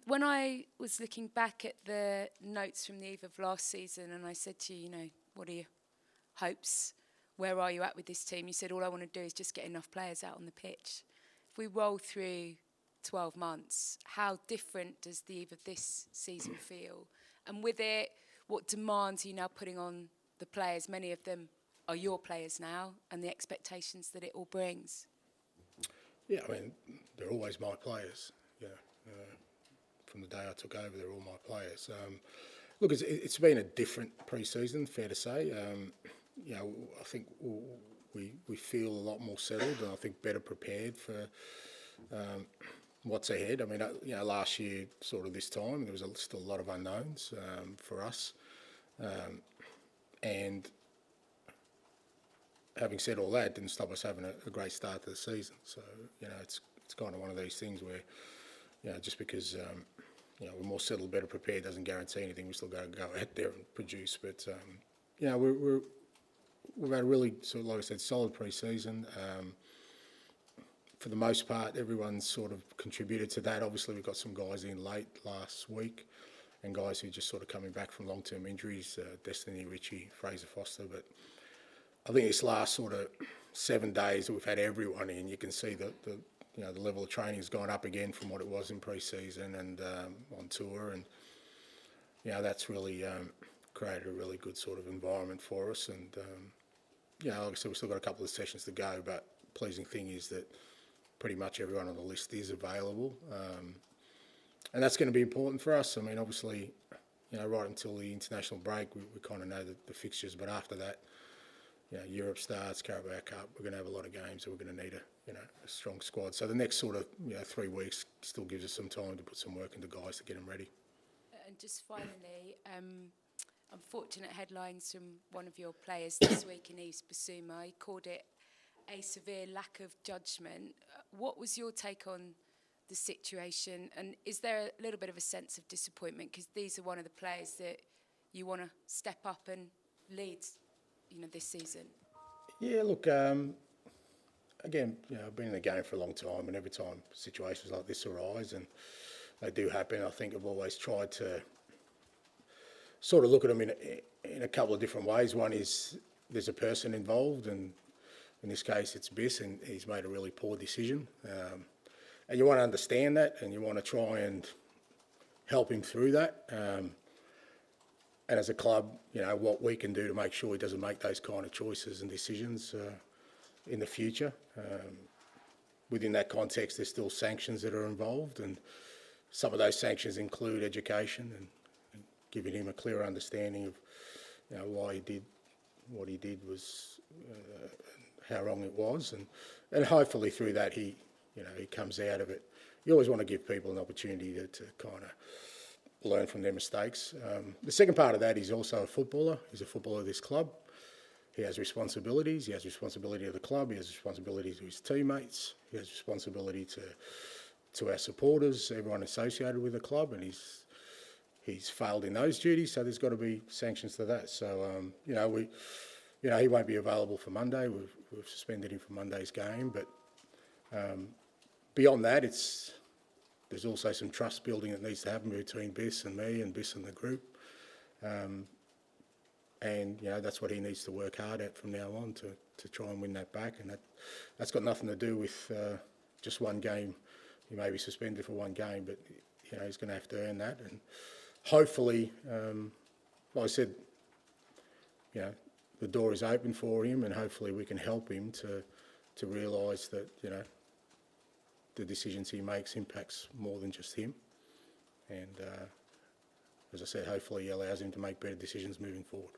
When I was looking back at the notes from the eve of last season, and I said to you, what are your hopes? Where are you at with this team? You said, all I want to do is just get enough players out on the pitch. If we roll through 12 months, how different does the eve of this season feel? And with it, what demands are you now putting on the players? Many of them are your players now, and the expectations that it all brings. Yeah, I mean, they're always my players. From the day I took over, they're all my players. Look, it's been a different pre-season, fair to say. I think we feel a lot more settled, and I think better prepared for what's ahead. I mean, last year, sort of this time, there was still a lot of unknowns for us. And having said all that, it didn't stop us having a great start to the season. So, it's kind of one of these things where, just because, we're more settled, better prepared doesn't guarantee anything. We still got to go out there and produce. But, we've had a really, sort of, like I said, solid pre-season. For the most part, everyone's sort of contributed to that. Obviously, we've got some guys in late last week and guys who are just sort of coming back from long-term injuries, Destiny, Richie, Fraser Foster. But I think this last sort of 7 days that we've had everyone in, you can see that the level of training has gone up again from what it was in pre-season and on tour, and that's really created a really good sort of environment for us. And like I said, we've still got a couple of sessions to go, but pleasing thing is that pretty much everyone on the list is available, and that's going to be important for us. I mean, obviously, right until the international break, we kind of know the fixtures, but after that, Europe starts, Carabao Cup. We're going to have a lot of games, so we're going to need a strong squad. So the next sort of 3 weeks still gives us some time to put some work into guys to get them ready. And just finally, unfortunate headlines from one of your players this week in Yves Bissouma. He called it a severe lack of judgment. What was your take on the situation? And is there a little bit of a sense of disappointment? Because these are one of the players that you want to step up and lead, this season. Yeah, look, again, I've been in the game for a long time, and every time situations like this arise, and they do happen, I think I've always tried to sort of look at them in a couple of different ways. One is there's a person involved, and in this case it's Biss, and he's made a really poor decision. And you want to understand that, and you want to try and help him through that. And as a club, what we can do to make sure he doesn't make those kind of choices and decisions in the future. Within that context, there's still sanctions that are involved, and some of those sanctions include education and giving him a clearer understanding of why he did what he did was how wrong it was, and hopefully through that he comes out of it. You always want to give people an opportunity to kind of learn from their mistakes. The second part of that, he's also a footballer. He's a footballer of this club. He has responsibilities. He has responsibility to the club. He has responsibility to his teammates. He has responsibility to our supporters, everyone associated with the club, and he's failed in those duties. So there's got to be sanctions to that. So he won't be available for Monday. We've suspended him for Monday's game, but beyond that, there's also some trust building that needs to happen between Biss and me and Biss and the group. And that's what he needs to work hard at from now on to try and win that back. And that's got nothing to do with just one game. He may be suspended for one game, but he's going to have to earn that. And hopefully, like I said, the door is open for him, and hopefully we can help him to realise that the decisions he makes impacts more than just him. And as I said, hopefully he allows him to make better decisions moving forward.